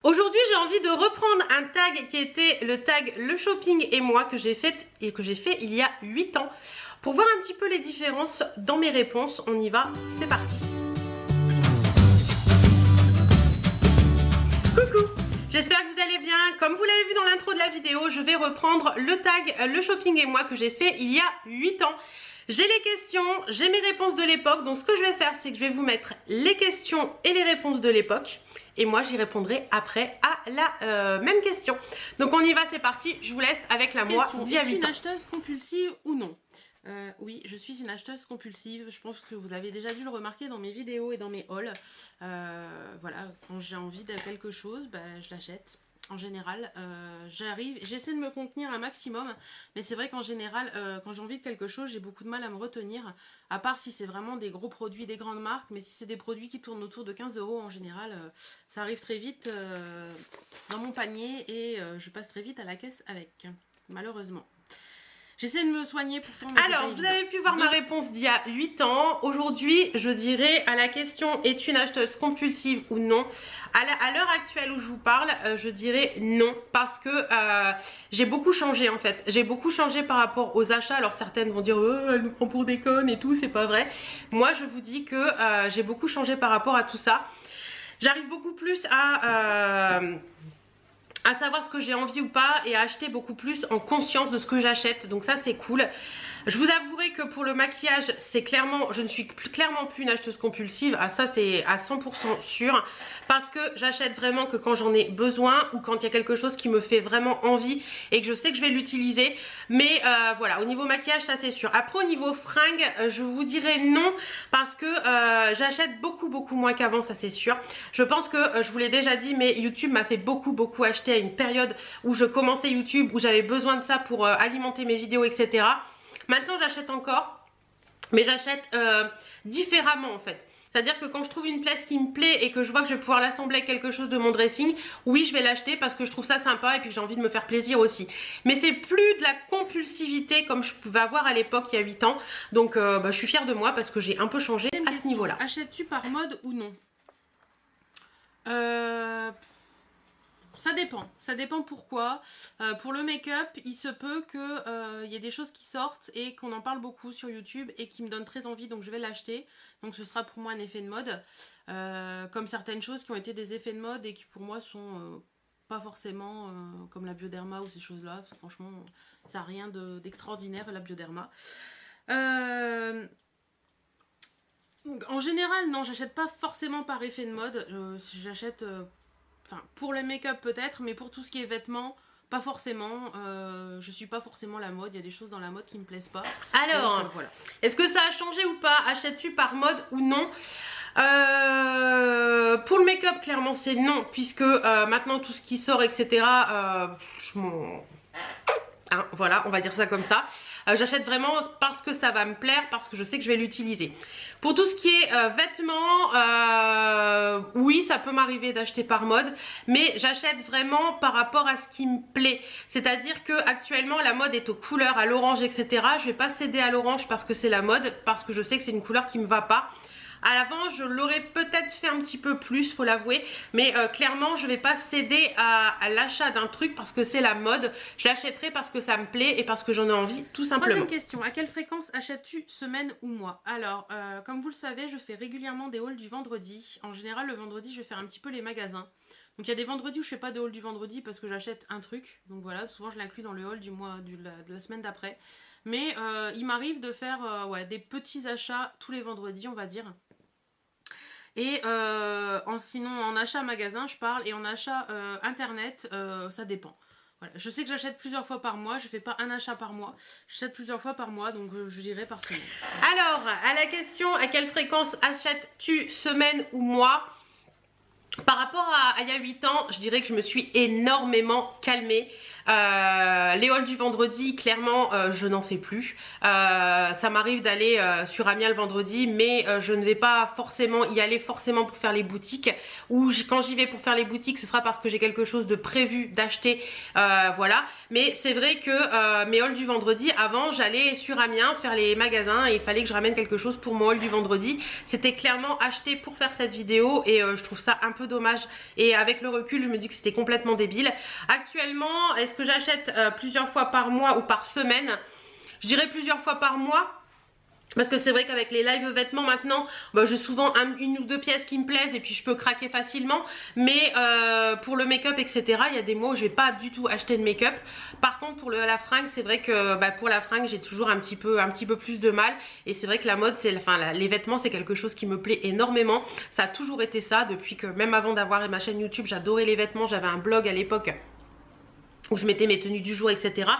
Aujourd'hui, j'ai envie de reprendre un tag qui était le tag Le Shopping et moi que j'ai fait il y a 8 ans pour voir un petit peu les différences dans mes réponses. On y va, c'est parti. Coucou, j'espère que vous allez bien. Comme vous l'avez vu dans l'intro de la vidéo, je vais reprendre le tag Le Shopping et moi que j'ai fait il y a 8 ans. J'ai les questions, j'ai mes réponses de l'époque, donc ce que je vais faire, c'est que je vais vous mettre les questions et les réponses de l'époque. Et moi, j'y répondrai après à la même question. Donc on y va, c'est parti. Je vous laisse avec la moi d'il y a 8 ans. Es-tu une acheteuse compulsive ou non? Oui, je suis une acheteuse compulsive. Je pense que vous avez déjà dû le remarquer dans mes vidéos et dans mes hauls. Voilà, quand j'ai envie de quelque chose, je l'achète. En général, j'essaie de me contenir un maximum, mais c'est vrai qu'en général, quand j'ai envie de quelque chose, j'ai beaucoup de mal à me retenir, à part si c'est vraiment des gros produits, des grandes marques, mais si c'est des produits qui tournent autour de 15 € en général, ça arrive très vite dans mon panier et je passe très vite à la caisse avec, malheureusement. J'essaie de me soigner pourtant. Mais alors, vous avez pu voir ma réponse d'il y a 8 ans. Aujourd'hui, je dirais à la question est-tu une acheteuse compulsive ou non? À l'heure actuelle où je vous parle, je dirais non parce que j'ai beaucoup changé en fait. J'ai beaucoup changé par rapport aux achats. Alors certaines vont dire elle nous prend pour des connes et tout, c'est pas vrai. Moi, je vous dis que j'ai beaucoup changé par rapport à tout ça. J'arrive beaucoup plus à savoir ce que j'ai envie ou pas et à acheter beaucoup plus en conscience de ce que j'achète, donc ça c'est cool. Je vous avouerai que pour le maquillage, c'est clairement, je ne suis clairement plus une acheteuse compulsive, ça c'est à 100% sûr, parce que j'achète vraiment que quand j'en ai besoin ou quand il y a quelque chose qui me fait vraiment envie et que je sais que je vais l'utiliser. Mais voilà, au niveau maquillage, ça c'est sûr. Après au niveau fringues, je vous dirais non, parce que j'achète beaucoup moins qu'avant, ça c'est sûr. Je pense que, je vous l'ai déjà dit, mais YouTube m'a fait beaucoup acheter à une période où je commençais YouTube, où j'avais besoin de ça pour alimenter mes vidéos, etc. Maintenant j'achète encore, mais j'achète différemment en fait. C'est-à-dire que quand je trouve une pièce qui me plaît et que je vois que je vais pouvoir l'assembler avec quelque chose de mon dressing, oui je vais l'acheter parce que je trouve ça sympa et puis que j'ai envie de me faire plaisir aussi. Mais c'est plus de la compulsivité comme je pouvais avoir à l'époque il y a 8 ans. Donc je suis fière de moi parce que j'ai un peu changé à ce niveau-là. Achètes-tu par mode ou non? Ça dépend pourquoi. Pour le make-up, il se peut que y ait des choses qui sortent et qu'on en parle beaucoup sur YouTube et qui me donnent très envie, donc je vais l'acheter. Donc ce sera pour moi un effet de mode. Comme certaines choses qui ont été des effets de mode et qui pour moi sont pas forcément comme la Bioderma ou ces choses-là. Franchement, ça n'a rien d'extraordinaire la Bioderma. Donc, en général, non, j'achète pas forcément par effet de mode. J'achète... Enfin, pour le make-up peut-être, mais pour tout ce qui est vêtements, pas forcément. Je suis pas forcément la mode. Il y a des choses dans la mode qui me plaisent pas. Alors, voilà. Est-ce que ça a changé ou pas? Achètes-tu par mode ou non? Pour le make-up, clairement, c'est non. Puisque maintenant, tout ce qui sort, etc., je m'en... Hein, voilà, on va dire ça comme ça. J'achète vraiment parce que ça va me plaire, parce que je sais que je vais l'utiliser. Pour tout ce qui est vêtements, oui, ça peut m'arriver d'acheter par mode, mais j'achète vraiment par rapport à ce qui me plaît. C'est-à-dire que actuellement la mode est aux couleurs, à l'orange, etc. Je vais pas céder à l'orange parce que c'est la mode, parce que je sais que c'est une couleur qui me va pas. À l'avant, je l'aurais peut-être fait un petit peu plus, faut l'avouer, mais clairement, je vais pas céder à l'achat d'un truc parce que c'est la mode. Je l'achèterai parce que ça me plaît et parce que j'en ai envie, tout simplement. Troisième question, à quelle fréquence achètes-tu, semaine ou mois? Alors, comme vous le savez, je fais régulièrement des hauls du vendredi. En général, le vendredi, je vais faire un petit peu les magasins. Donc il y a des vendredis où je fais pas de haul du vendredi parce que j'achète un truc. Donc voilà, souvent je l'inclus dans le haul du mois, de la semaine d'après. Mais il m'arrive de faire des petits achats tous les vendredis, on va dire. Et sinon en achat magasin je parle, et en achat internet ça dépend. Voilà. Je sais que j'achète plusieurs fois par mois, je fais pas un achat par mois, j'achète plusieurs fois par mois, donc je dirais par semaine. Alors à la question à quelle fréquence achètes-tu, semaine ou mois? Par rapport à il y a 8 ans, je dirais que je me suis énormément calmée. Les hauls du vendredi, clairement, je n'en fais plus. Ça m'arrive d'aller sur Amiens le vendredi, mais je ne vais pas forcément y aller forcément pour faire les boutiques. Ou quand j'y vais pour faire les boutiques, ce sera parce que j'ai quelque chose de prévu d'acheter. Voilà. Mais c'est vrai que mes hauls du vendredi, avant, j'allais sur Amiens faire les magasins et il fallait que je ramène quelque chose pour mon haul du vendredi. C'était clairement acheté pour faire cette vidéo et je trouve ça un peu dommage et avec le recul je me dis que c'était complètement débile. Actuellement, est-ce que j'achète plusieurs fois par mois ou par semaine? Je dirais plusieurs fois par mois. Parce que c'est vrai qu'avec les live vêtements maintenant, bah, j'ai souvent une ou deux pièces qui me plaisent et puis je peux craquer facilement. Mais pour le make-up etc, il y a des mois où je vais pas du tout acheter de make-up. Par contre pour la fringue, c'est vrai que bah, pour la fringue j'ai toujours un petit peu plus de mal. Et c'est vrai que la mode, les vêtements c'est quelque chose qui me plaît énormément. Ça a toujours été ça depuis que même avant d'avoir ma chaîne YouTube, j'adorais les vêtements. J'avais un blog à l'époque où je mettais mes tenues du jour etc.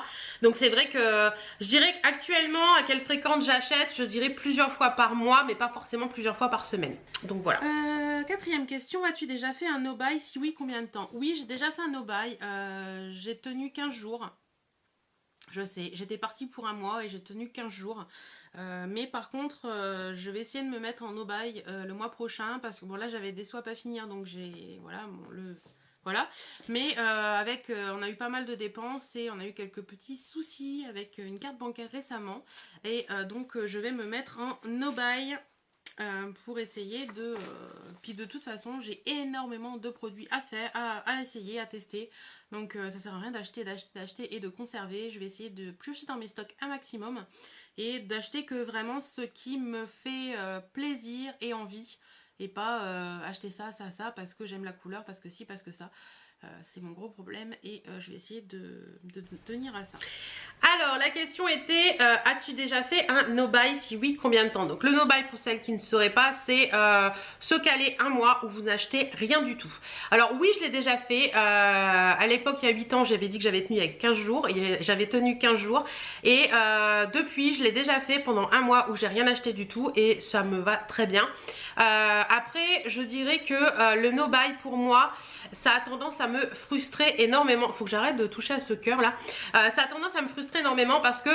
Donc c'est vrai que je dirais qu'actuellement à quelle fréquence j'achète, je dirais plusieurs fois par mois mais pas forcément plusieurs fois par semaine. Donc voilà. Quatrième question, as-tu déjà fait un no-buy? Si oui, combien de temps? Oui, j'ai déjà fait un no-buy, j'ai tenu 15 jours. Je sais, j'étais partie pour un mois et j'ai tenu 15 jours. Mais par contre, je vais essayer de me mettre en no-buy le mois prochain parce que bon là j'avais des swaps à finir donc j'ai voilà voilà, mais on a eu pas mal de dépenses et on a eu quelques petits soucis avec une carte bancaire récemment. Et donc je vais me mettre en no-buy pour essayer de... puis de toute façon, j'ai énormément de produits à faire, à essayer, à tester. Donc ça sert à rien d'acheter et de conserver. Je vais essayer de piocher dans mes stocks un maximum et d'acheter que vraiment ce qui me fait plaisir et envie. Et pas acheter ça parce que j'aime la couleur, parce que si, parce que ça. C'est mon gros problème et je vais essayer de tenir à ça. Alors la question était as-tu déjà fait un no-buy? Si oui, combien de temps? Donc le no-buy, pour celles qui ne sauraient pas, c'est se caler un mois où vous n'achetez rien du tout. Alors oui, je l'ai déjà fait. À l'époque, il y a 8 ans, j'avais dit que j'avais tenu avec 15 jours. J'avais tenu 15 jours. Et depuis, je l'ai déjà fait pendant un mois où j'ai rien acheté du tout. Et ça me va très bien. Après, je dirais que le no-buy pour moi, ça a tendance à me frustrer énormément. Faut que j'arrête de toucher à ce cœur là. Ça a tendance à me frustrer énormément parce que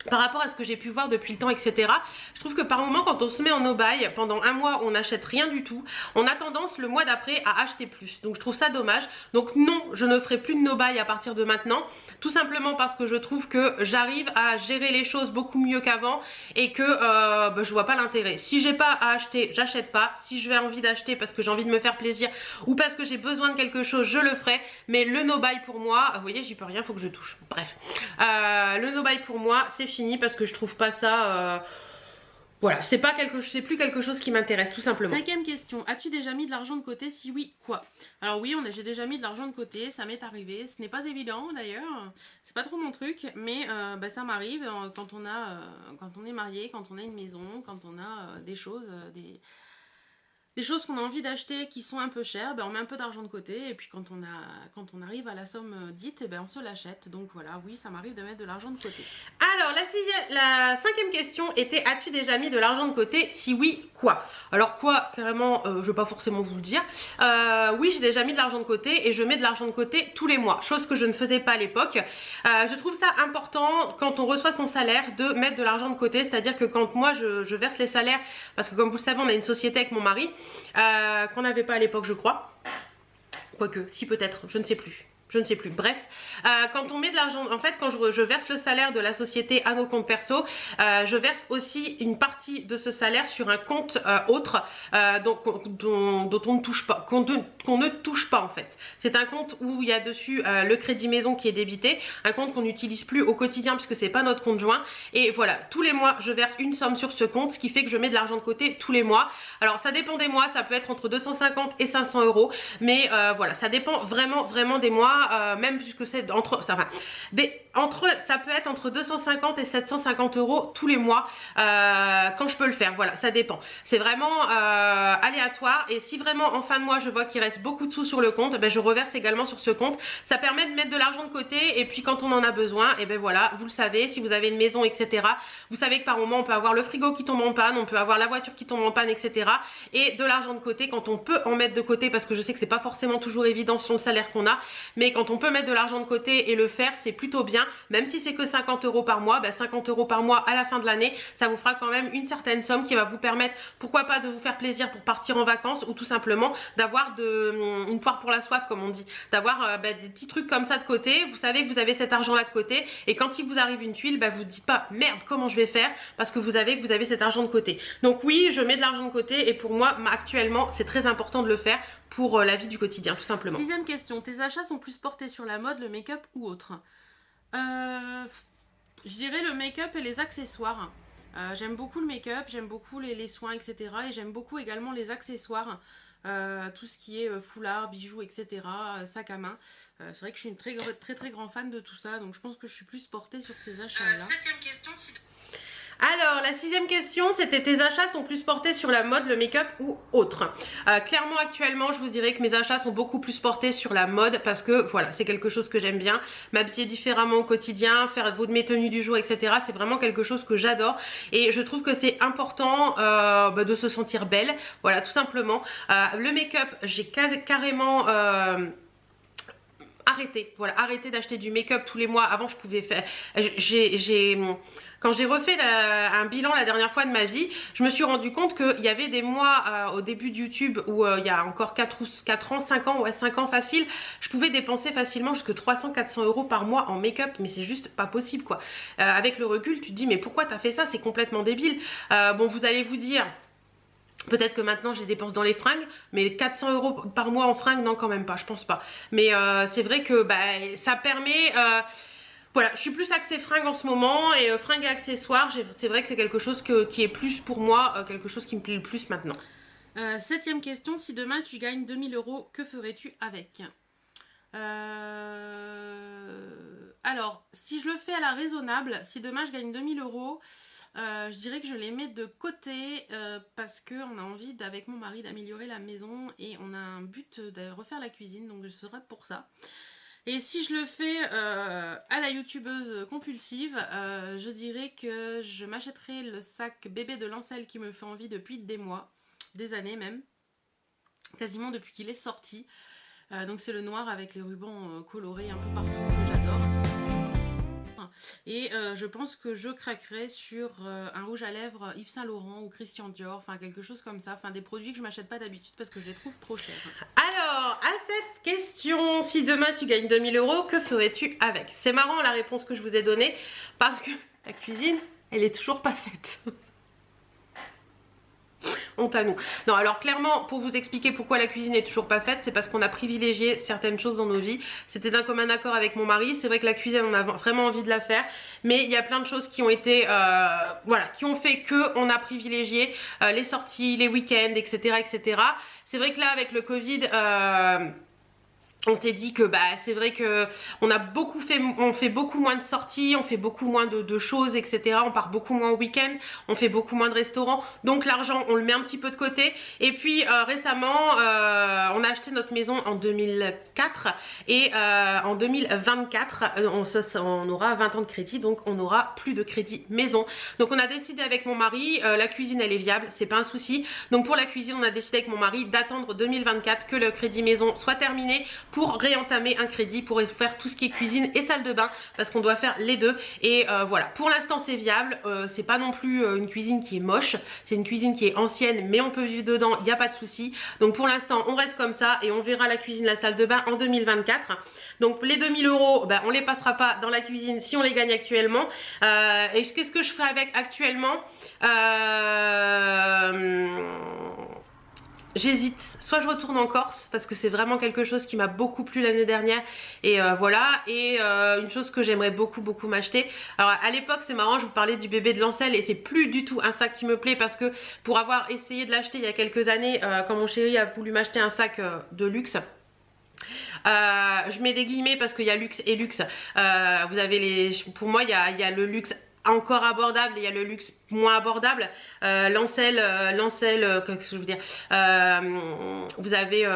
par rapport à ce que j'ai pu voir depuis le temps etc, je trouve que par moment quand on se met en no-buy pendant un mois on n'achète rien du tout, on a tendance le mois d'après à acheter plus. Donc je trouve ça dommage. Donc non, je ne ferai plus de no-buy à partir de maintenant, tout simplement parce que je trouve que j'arrive à gérer les choses beaucoup mieux qu'avant et que je vois pas l'intérêt. Si j'ai pas à acheter, j'achète pas. Si j'ai envie d'acheter parce que j'ai envie de me faire plaisir ou parce que j'ai besoin de quelque chose, je le ferai. Mais le no-buy pour moi, vous voyez, j'y peux rien, faut que je touche. Bref, le no-buy pour moi c'est fini parce que je trouve pas ça voilà, c'est plus quelque chose qui m'intéresse tout simplement. Cinquième question, as-tu déjà mis de l'argent de côté? Si oui, quoi? Alors oui, j'ai déjà mis de l'argent de côté, ça m'est arrivé, ce n'est pas évident d'ailleurs, c'est pas trop mon truc, mais ça m'arrive quand on est marié, quand on a une maison, quand on a des choses, des choses qu'on a envie d'acheter qui sont un peu chères, on met un peu d'argent de côté et puis quand on arrive à la somme dite, on se l'achète. Donc voilà, oui, ça m'arrive de mettre de l'argent de côté. Alors la cinquième question était as-tu déjà mis de l'argent de côté? Si oui, quoi? Alors quoi, carrément, je vais pas forcément vous le dire. Oui, j'ai déjà mis de l'argent de côté et je mets de l'argent de côté tous les mois, chose que je ne faisais pas à l'époque. Je trouve ça important quand on reçoit son salaire de mettre de l'argent de côté, c'est-à-dire que quand moi je verse les salaires, parce que comme vous le savez on a une société avec mon mari, qu'on n'avait pas à l'époque je crois, quoique si peut-être, je ne sais plus. Bref, quand on met de l'argent, en fait quand je verse le salaire de la société à nos comptes perso, je verse aussi une partie de ce salaire sur un compte autre dont on ne touche pas, qu'on ne touche pas en fait. C'est un compte où il y a dessus le crédit maison qui est débité, un compte qu'on n'utilise plus au quotidien puisque c'est pas notre compte joint. Et voilà, tous les mois je verse une somme sur ce compte, ce qui fait que je mets de l'argent de côté tous les mois. Alors ça dépend des mois, ça peut être entre 250 et 500 euros, mais voilà, ça dépend vraiment des mois. Même puisque c'est ça peut être entre 250 et 750 euros tous les mois quand je peux le faire. Voilà, ça dépend, c'est vraiment aléatoire. Et si vraiment en fin de mois je vois qu'il reste beaucoup de sous sur le compte, je reverse également sur ce compte. Ça permet de mettre de l'argent de côté et puis quand on en a besoin, et voilà, vous le savez, si vous avez une maison etc, vous savez que par moment on peut avoir le frigo qui tombe en panne, on peut avoir la voiture qui tombe en panne etc, et de l'argent de côté quand on peut en mettre de côté, parce que je sais que c'est pas forcément toujours évident selon le salaire qu'on a, mais mais quand on peut mettre de l'argent de côté et le faire, c'est plutôt bien. Même si c'est que 50 € par mois, 50 € par mois à la fin de l'année, ça vous fera quand même une certaine somme qui va vous permettre, pourquoi pas, de vous faire plaisir pour partir en vacances, ou tout simplement d'avoir une poire pour la soif, comme on dit, d'avoir des petits trucs comme ça de côté. Vous savez que vous avez cet argent là de côté, et quand il vous arrive une tuile, vous ne dites pas merde, comment je vais faire, parce que vous avez cet argent de côté. Donc oui, je mets de l'argent de côté, et pour moi actuellement c'est très important de le faire pour la vie du quotidien, tout simplement. 6e question, tes achats sont plus portés sur la mode, le make-up ou autre? Je dirais le make-up et les accessoires. J'aime beaucoup le make-up, j'aime beaucoup les soins, etc. Et j'aime beaucoup également les accessoires. Tout ce qui est foulard, bijoux, etc. Sac à main. C'est vrai que je suis une très grand fan de tout ça. Donc je pense que je suis plus portée sur ces achats-là. 7e question. Alors, la 6e question, c'était tes achats sont plus portés sur la mode, le make-up ou autre. Clairement, actuellement, je vous dirais que mes achats sont beaucoup plus portés sur la mode, parce que voilà, c'est quelque chose que j'aime bien. M'habiller différemment au quotidien, faire mes tenues du jour, etc. C'est vraiment quelque chose que j'adore, et je trouve que c'est important de se sentir belle. Voilà, tout simplement. Le make-up, j'ai carrément... arrêter d'acheter du make-up tous les mois. Avant, je pouvais faire... Quand j'ai refait un bilan la dernière fois de ma vie, je me suis rendu compte qu'il y avait des mois au début de YouTube où il y a encore 4 ans, 5 ans, ouais 5 ans facile, je pouvais dépenser facilement jusque 300-400 € par mois en make-up, mais c'est juste pas possible quoi. Avec le recul, tu te dis mais pourquoi t'as fait ça? C'est complètement débile. Bon, vous allez vous dire... Peut-être que maintenant je les dépense dans les fringues, mais 400 € par mois en fringues, non quand même pas, je pense pas. Mais c'est vrai que ça permet... voilà, je suis plus axée fringues en ce moment, et fringues et accessoires, c'est vrai que c'est quelque chose qui est plus pour moi, quelque chose qui me plaît le plus maintenant. 7e question, si demain tu gagnes 2000 €, que ferais-tu avec? Alors, si je le fais à la raisonnable, si demain je gagne 2000 €, je dirais que je les mets de côté parce qu'on a envie avec mon mari d'améliorer la maison, et on a un but de refaire la cuisine, donc je serai pour ça. Et si je le fais à la youtubeuse compulsive, je dirais que je m'achèterai le sac bébé de Lancel qui me fait envie depuis des mois, des années même, quasiment depuis qu'il est sorti. Donc c'est le noir avec les rubans colorés un peu partout que j'adore. Et je pense que je craquerai sur un rouge à lèvres Yves Saint Laurent ou Christian Dior, enfin quelque chose comme ça, enfin des produits que je m'achète pas d'habitude parce que je les trouve trop chers. Alors, à cette question, si demain tu gagnes 2000 €, que ferais-tu avec? C'est marrant la réponse que je vous ai donnée, parce que la cuisine, elle est toujours pas faite. Honte à nous. Non, alors clairement, pour vous expliquer pourquoi la cuisine est toujours pas faite, c'est parce qu'on a privilégié certaines choses dans nos vies. C'était d'un commun accord avec mon mari. C'est vrai que la cuisine, on a vraiment envie de la faire, mais il y a plein de choses qui ont été, voilà, qui ont fait que on a privilégié les sorties, les week-ends, etc., etc. C'est vrai que là, avec le Covid, on s'est dit que c'est vrai que on fait beaucoup moins de sorties, on fait beaucoup moins de choses, etc. On part beaucoup moins au week-end, on fait beaucoup moins de restaurants, donc l'argent on le met un petit peu de côté. Et puis récemment on a acheté notre maison en 2004, et en 2024 on aura 20 ans de crédit, donc on aura plus de crédit maison. Donc on a décidé avec mon mari, la cuisine elle est viable, c'est pas un souci. Donc pour la cuisine on a décidé avec mon mari d'attendre 2024 que le crédit maison soit terminé, pour réentamer un crédit, pour faire tout ce qui est cuisine et salle de bain, parce qu'on doit faire les deux. Et voilà, pour l'instant c'est viable, c'est pas non plus une cuisine qui est moche, c'est une cuisine qui est ancienne, mais on peut vivre dedans, il n'y a pas de souci. Donc pour l'instant on reste comme ça, et on verra la cuisine, la salle de bain en 2024. Donc les 2000 €, on les passera pas dans la cuisine si on les gagne actuellement. Et qu'est-ce que je ferai avec actuellement? J'hésite, soit je retourne en Corse parce que c'est vraiment quelque chose qui m'a beaucoup plu l'année dernière, et voilà, et une chose que j'aimerais beaucoup m'acheter. Alors à l'époque c'est marrant, je vous parlais du bébé de Lancel, et c'est plus du tout un sac qui me plaît, parce que pour avoir essayé de l'acheter il y a quelques années, quand mon chéri a voulu m'acheter un sac de luxe, je mets des guillemets parce qu'il y a luxe et luxe, vous avez pour moi il y a le luxe encore abordable, et il y a le luxe moins abordable. Lancel, qu'est-ce que je veux dire, vous avez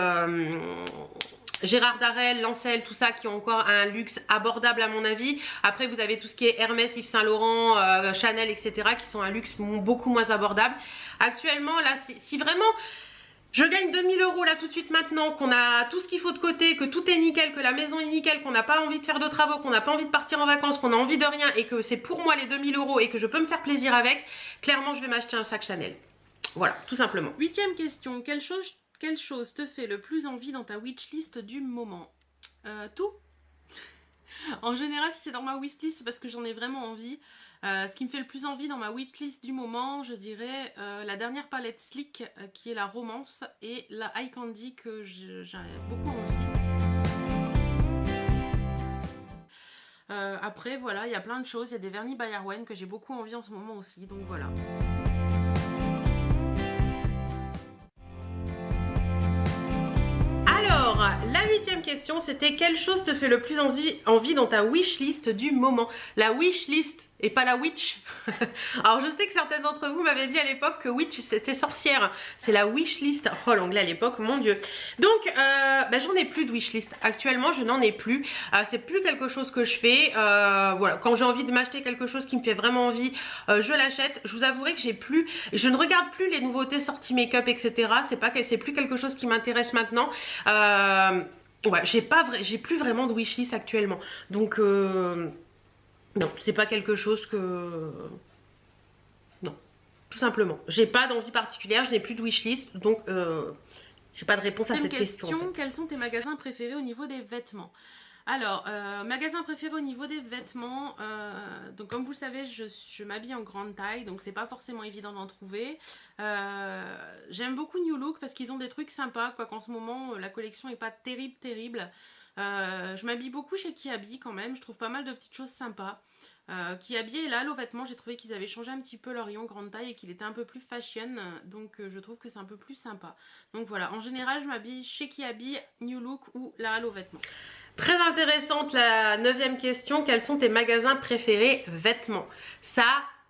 Gérard Darel, Lancel, tout ça qui ont encore un luxe abordable à mon avis. Après vous avez tout ce qui est Hermès, Yves Saint Laurent, Chanel, etc. qui sont un luxe beaucoup moins abordable. Actuellement là, si vraiment Je gagne 2000 € là tout de suite maintenant, qu'on a tout ce qu'il faut de côté, que tout est nickel, que la maison est nickel, qu'on n'a pas envie de faire de travaux, qu'on n'a pas envie de partir en vacances, qu'on a envie de rien et que c'est pour moi les 2000 € et que je peux me faire plaisir avec, clairement je vais m'acheter un sac Chanel. Voilà, tout simplement. 8e question, quelle chose te fait le plus envie dans ta wishlist du moment? Tout. En général, si c'est dans ma wishlist, c'est parce que j'en ai vraiment envie. Ce qui me fait le plus envie dans ma wishlist du moment, je dirais la dernière palette Sleek qui est la romance et la Eye Candy que j'ai beaucoup envie. Après, voilà, il y a plein de choses. Il y a des vernis by Arwen que j'ai beaucoup envie en ce moment aussi. Donc voilà. Alors, la 8e question, c'était quelle chose te fait le plus envie dans ta wishlist du moment? La wishlist et pas la witch. Alors je sais que certaines d'entre vous m'avaient dit à l'époque que witch c'était sorcière. C'est la wishlist. Oh l'anglais à l'époque, mon dieu. Donc j'en ai plus de wishlist. Actuellement je n'en ai plus. C'est plus quelque chose que je fais. Voilà, quand j'ai envie de m'acheter quelque chose qui me fait vraiment envie, je l'achète. Je vous avouerai que je ne regarde plus les nouveautés sorties make-up, etc. C'est plus quelque chose qui m'intéresse maintenant. Ouais, j'ai plus vraiment de wishlist actuellement. Donc non, c'est pas quelque chose que... Non, tout simplement. J'ai pas d'envie particulière, je n'ai plus de wishlist, donc j'ai pas de réponse à cette question. En fait. Quels sont tes magasins préférés au niveau des vêtements? Alors, magasin préféré au niveau des vêtements, donc comme vous le savez, je m'habille en grande taille, donc c'est pas forcément évident d'en trouver. J'aime beaucoup New Look parce qu'ils ont des trucs sympas, quoi qu'en ce moment, la collection est pas terrible. Je m'habille beaucoup chez Kiabi quand même, je trouve pas mal de petites choses sympas. Kiabi et là, Hello Vêtements, j'ai trouvé qu'ils avaient changé un petit peu leur rayon grande taille et qu'il était un peu plus fashion, donc je trouve que c'est un peu plus sympa. Donc voilà, en général, je m'habille chez Kiabi, New Look ou la Hello Vêtements. Très intéressante la 9e question, quels sont tes magasins préférés vêtements? Ça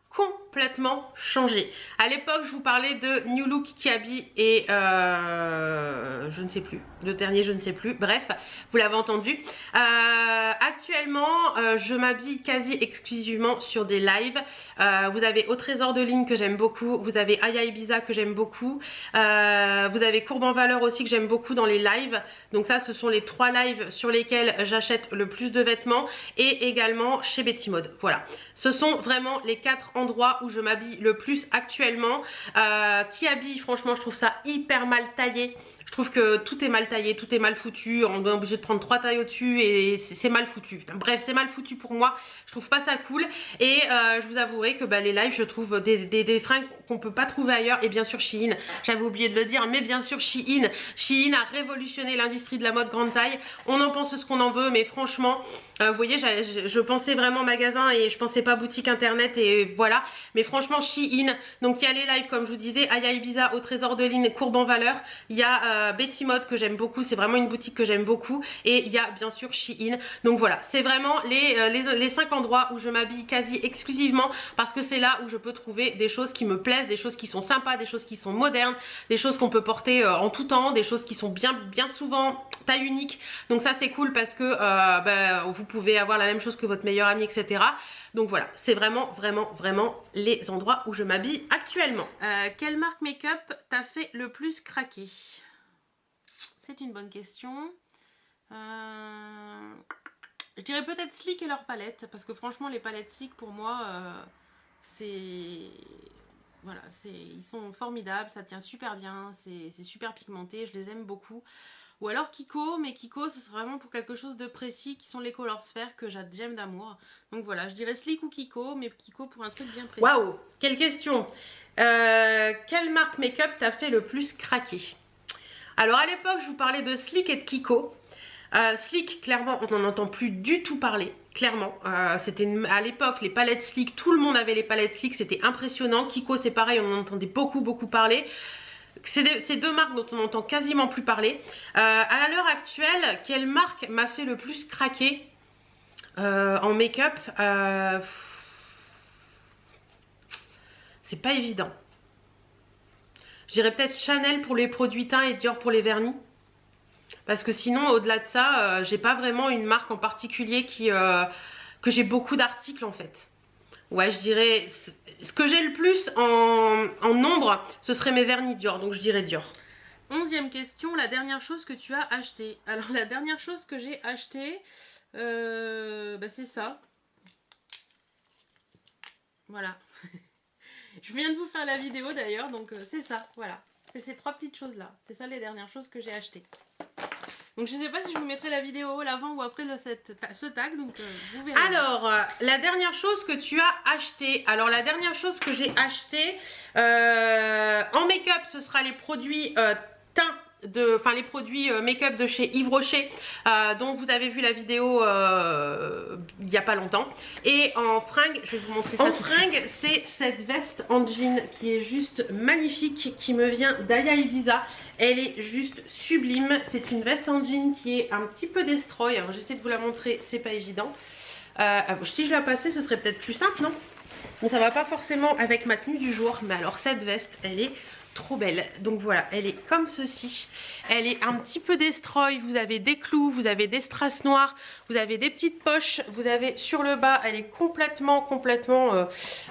complètement changé. À l'époque, je vous parlais de New Look, Kiabi et je ne sais plus. Le dernier, je ne sais plus. Bref, vous l'avez entendu. Actuellement, je m'habille quasi exclusivement sur des lives. Vous avez Au Trésor de Ligne que j'aime beaucoup. Vous avez Aya Ibiza que j'aime beaucoup. Vous avez Courbe en Valeur aussi que j'aime beaucoup dans les lives. Donc ça, ce sont les 3 lives sur lesquels j'achète le plus de vêtements. Et également chez Betty Mode. Voilà. Ce sont vraiment les 4 endroits où je m'habille le plus actuellement. Kiabi, franchement, je trouve ça hyper mal taillé. Je trouve que tout est mal taillé, tout est mal foutu. On est obligé de prendre 3 tailles au-dessus et c'est mal foutu. Bref, c'est mal foutu pour moi. Je trouve pas ça cool. Et je vous avouerai que les lives, je trouve des fringues qu'on peut pas trouver ailleurs. Et bien sûr, Shein. J'avais oublié de le dire, mais bien sûr, Shein. Shein a révolutionné l'industrie de la mode grande taille. On en pense ce qu'on en veut, mais franchement, vous voyez, je pensais vraiment magasin et je pensais pas boutique internet et voilà. Mais franchement, Shein. Donc, il y a les lives, comme je vous disais, Aya Ibiza, Au Trésor de Ligne, Courbe en Valeur. Il y a Betty Mode que j'aime beaucoup, c'est vraiment une boutique que j'aime beaucoup et il y a bien sûr Shein. Donc voilà, c'est vraiment les 5 endroits où je m'habille quasi exclusivement parce que c'est là où je peux trouver des choses qui me plaisent, des choses qui sont sympas, des choses qui sont modernes, des choses qu'on peut porter en tout temps, des choses qui sont bien souvent taille unique. Donc ça c'est cool parce que vous pouvez avoir la même chose que votre meilleur ami, etc. Donc voilà, c'est vraiment les endroits où je m'habille actuellement. Quelle marque make-up t'a fait le plus craquer? C'est une bonne question. Je dirais peut-être Sleek et leur palette, parce que franchement les palettes Sleek pour moi voilà, ils sont formidables, ça tient super bien, c'est super pigmenté, je les aime beaucoup. Ou alors Kiko, mais Kiko ce serait vraiment pour quelque chose de précis qui sont les Color Sphere que j'aime d'amour. Donc voilà, je dirais Sleek ou Kiko, mais Kiko pour un truc bien précis. Waouh, quelle question. Quelle marque make-up t'a fait le plus craquer? Alors à l'époque je vous parlais de Sleek et de Kiko. Sleek, clairement on n'en entend plus du tout parler, clairement. C'était à l'époque les palettes Sleek, tout le monde avait les palettes Sleek, c'était impressionnant. Kiko c'est pareil, on en entendait beaucoup parler. C'est 2 marques dont on n'entend quasiment plus parler. À l'heure actuelle, quelle marque m'a fait le plus craquer en make-up? C'est pas évident. Je dirais peut-être Chanel pour les produits teints et Dior pour les vernis. Parce que sinon, au-delà de ça, j'ai pas vraiment une marque en particulier que j'ai beaucoup d'articles en fait. Ouais, je dirais, ce que j'ai le plus en nombre, ce serait mes vernis Dior, donc je dirais Dior. 11e question, la dernière chose que tu as acheté. Alors la dernière chose que j'ai acheté, c'est ça. Voilà. Je viens de vous faire la vidéo d'ailleurs, donc c'est ça, voilà. C'est ces 3 petites choses-là. C'est ça les dernières choses que j'ai achetées. Donc je ne sais pas si je vous mettrai la vidéo l'avant ou après ce tag, donc vous verrez. Alors, la dernière chose que tu as acheté. Alors la dernière chose que j'ai acheté en make-up, ce sera les produits teint. Les produits make-up de chez Yves Rocher dont vous avez vu la vidéo il n'y a pas longtemps. Et en fringue, je vais vous montrer ça. En fringue, c'est cette veste en jean qui est juste magnifique, qui me vient d'Aya Ibiza. Elle est juste sublime. C'est une veste en jean qui est un petit peu destroy. Alors j'essaie de vous la montrer, c'est pas évident. Si je la passais, ce serait peut-être plus simple, non? Bon, ça va pas forcément avec ma tenue du jour, mais alors cette veste, elle est trop belle. Donc voilà, elle est comme ceci. Elle est un petit peu destroy. Vous avez des clous, vous avez des strass noirs, vous avez des petites poches, vous avez sur le bas, elle est complètement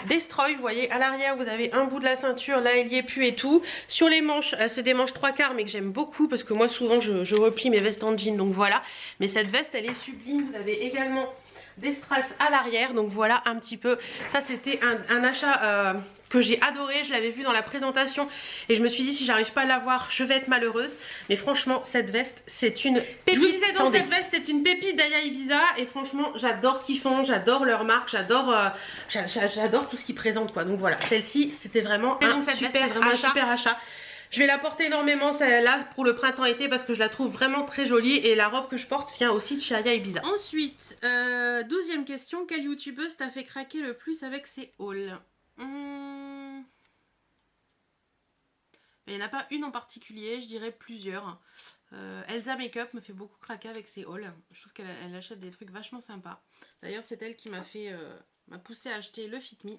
destroy. Vous voyez, à l'arrière, vous avez un bout de la ceinture, là il y est plus et tout. Sur les manches, c'est des manches 3/4 mais que j'aime beaucoup parce que moi souvent je replie mes vestes en jean, donc voilà. Mais cette veste, elle est sublime. Vous avez également des strass à l'arrière, donc voilà un petit peu. Ça c'était un achat que j'ai adoré, je l'avais vu dans la présentation et je me suis dit si j'arrive pas à l'avoir je vais être malheureuse, mais franchement cette veste c'est une pépite. Je vous disais donc cette veste c'est une pépite d'Aya Ibiza et franchement j'adore ce qu'ils font, j'adore leur marque, j'adore tout ce qu'ils présentent quoi. Donc voilà, celle-ci c'était vraiment un super achat. Je vais la porter énormément celle-là pour le printemps-été parce que je la trouve vraiment très jolie et la robe que je porte vient aussi de chez Aya Ibiza. Ensuite, 12e question, quelle youtubeuse t'a fait craquer le plus avec ses hauls? Il n'y en a pas une en particulier, je dirais plusieurs. Elsa Makeup me fait beaucoup craquer avec ses hauls. Je trouve qu'elle achète des trucs vachement sympas. D'ailleurs, c'est elle qui m'a poussé à acheter le Fit Me.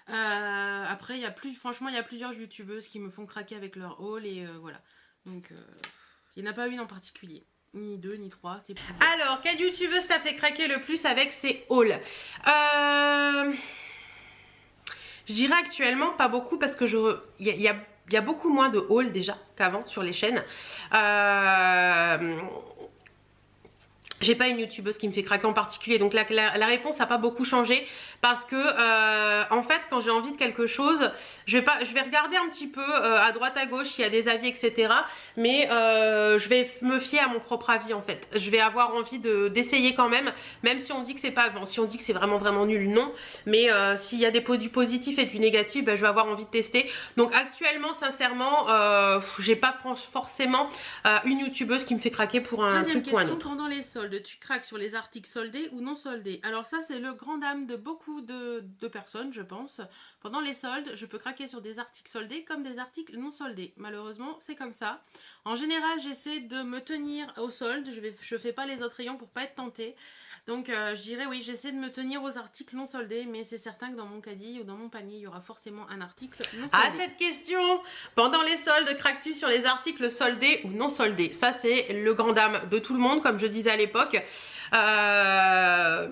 Après, franchement, il y a plusieurs youtubeuses qui me font craquer avec leur haul et voilà. Donc, il n'y en a pas une en particulier. Ni 2, ni 3, c'est plusieurs. Alors, quelle youtubeuse t'a fait craquer le plus avec ses hauls? Je dirais actuellement pas beaucoup parce que il y a beaucoup moins de hauls déjà qu'avant sur les chaînes. J'ai pas une youtubeuse qui me fait craquer en particulier, donc la réponse n'a pas beaucoup changé parce que en fait quand j'ai envie de quelque chose je vais regarder un petit peu à droite à gauche s'il y a des avis etc, mais je vais me fier à mon propre avis en fait. Je vais avoir envie d'essayer quand même si on dit que c'est pas bon, si on dit que c'est vraiment nul, non, mais s'il y a du positif et du négatif, je vais avoir envie de tester. Donc actuellement sincèrement j'ai pas forcément une youtubeuse qui me fait craquer pour un truc ou un autre. Pendant les soldes, tu craques sur les articles soldés ou non soldés? Alors ça c'est le grand dame de beaucoup de personnes je pense. Pendant les soldes je peux craquer sur des articles soldés comme des articles non soldés. Malheureusement c'est comme ça. En général j'essaie de me tenir au solde, je fais pas les autres rayons pour pas être tentée. Donc je dirais oui, j'essaie de me tenir aux articles non soldés, mais c'est certain que dans mon caddie ou dans mon panier il y aura forcément un article non soldé. Ah, cette question, pendant les soldes, craques-tu sur les articles soldés ou non soldés? Ça c'est le grand dame de tout le monde comme je disais à l'époque. Alors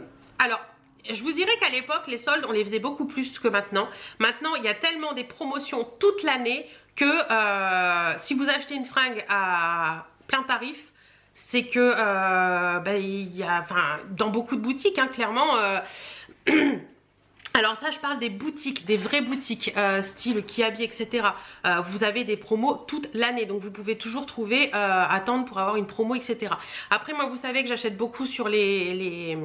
je vous dirais qu'à l'époque les soldes on les faisait beaucoup plus que maintenant. Maintenant il y a tellement des promotions toute l'année que si vous achetez une fringue à plein tarif, c'est que il y a, dans beaucoup de boutiques clairement alors ça je parle des boutiques, des vraies boutiques style Kiabi etc. Vous avez des promos toute l'année, donc vous pouvez toujours trouver, attendre pour avoir une promo etc. Après moi vous savez que j'achète beaucoup sur les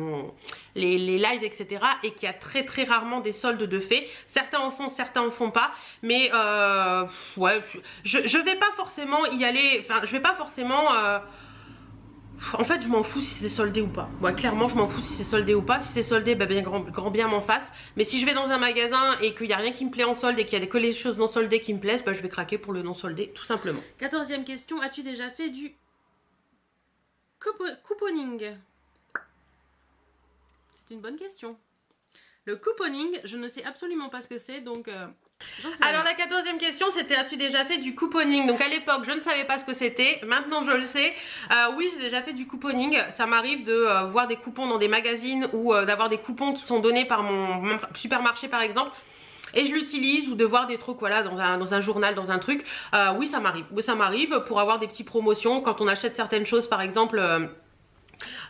lives etc. et qu'il y a très rarement des soldes de fait. Certains en font, certains en font pas, mais ouais, je vais pas forcément y aller, je vais pas forcément en fait je m'en fous si c'est soldé ou pas. Ouais, clairement je m'en fous si c'est soldé ou pas. Si c'est soldé, bien grand bien m'en fasse. Mais si je vais dans un magasin et qu'il n'y a rien qui me plaît en solde et qu'il y a que les choses non soldées qui me plaisent, je vais craquer pour le non soldé tout simplement. 14e question, as-tu déjà fait du couponing? C'est une bonne question. Le couponing, je ne sais absolument pas ce que c'est, donc alors la 14e question c'était as-tu déjà fait du couponing? Donc à l'époque je ne savais pas ce que c'était, maintenant je le sais. Oui, j'ai déjà fait du couponing. Ça m'arrive de voir des coupons dans des magazines ou d'avoir des coupons qui sont donnés par mon supermarché par exemple. et je l'utilise, ou de voir des trucs voilà dans un journal, dans un truc, oui ça m'arrive. Oui ça m'arrive pour avoir des petites promotions quand on achète certaines choses, par exemple.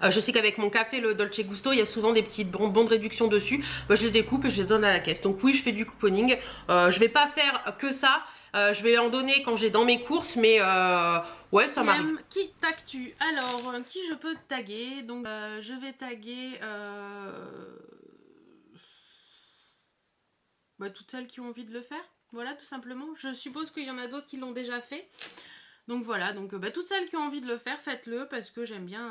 Je sais qu'avec mon café, le Dolce Gusto, il y a souvent des petites bons de réduction dessus. Je les découpe et je les donne à la caisse. Donc oui, je fais du couponing. Je vais pas faire que ça. Je vais en donner quand j'ai dans mes courses, mais ouais, ça m'arrive. Qui tagues-tu? Alors, qui je peux taguer? Donc, je vais taguer toutes celles qui ont envie de le faire. Voilà, tout simplement. Je suppose qu'il y en a d'autres qui l'ont déjà fait. Donc voilà, donc toutes celles qui ont envie de le faire, faites-le parce que j'aime bien.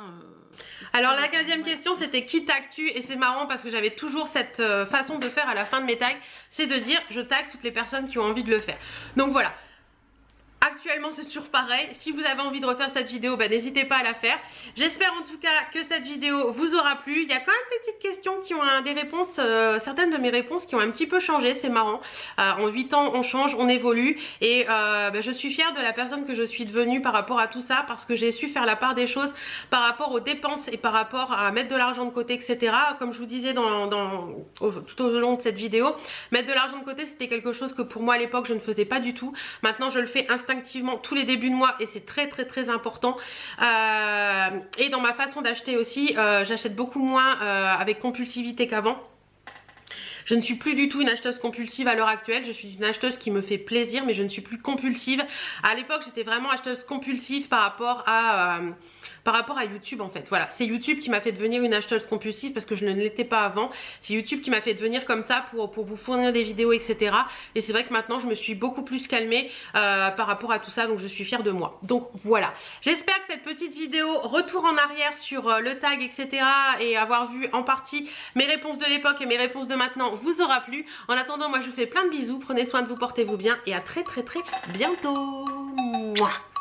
Alors la 15e question, c'était qui tagues-tu? Et c'est marrant parce que j'avais toujours cette façon de faire à la fin de mes tags, c'est de dire je tag toutes les personnes qui ont envie de le faire. Donc voilà. Actuellement c'est toujours pareil, si vous avez envie de refaire cette vidéo, n'hésitez pas à la faire. J'espère en tout cas que cette vidéo vous aura plu. Il y a quand même des petites questions qui ont des réponses, certaines de mes réponses qui ont un petit peu changé, c'est marrant. En 8 ans on change, on évolue et je suis fière de la personne que je suis devenue par rapport à tout ça, parce que j'ai su faire la part des choses par rapport aux dépenses et par rapport à mettre de l'argent de côté, etc. Comme je vous disais tout au long de cette vidéo, mettre de l'argent de côté c'était quelque chose que pour moi à l'époque je ne faisais pas du tout. Maintenant je le fais instinctivement tous les débuts de mois et c'est très important. Et dans ma façon d'acheter aussi, j'achète beaucoup moins avec compulsivité qu'avant. Je ne suis plus du tout une acheteuse compulsive à l'heure actuelle. Je suis une acheteuse qui me fait plaisir, mais je ne suis plus compulsive. À l'époque, j'étais vraiment acheteuse compulsive par rapport à YouTube en fait. Voilà, c'est YouTube qui m'a fait devenir une acheteuse compulsive parce que je ne l'étais pas avant. C'est YouTube qui m'a fait devenir comme ça pour vous fournir des vidéos, etc. Et c'est vrai que maintenant, je me suis beaucoup plus calmée par rapport à tout ça. Donc, je suis fière de moi. Donc, voilà. J'espère que cette petite vidéo retour en arrière sur le tag, etc. et avoir vu en partie mes réponses de l'époque et mes réponses de maintenant vous aura plu. En attendant, moi, je vous fais plein de bisous. Prenez soin de vous, portez-vous bien et à très bientôt. Mouah.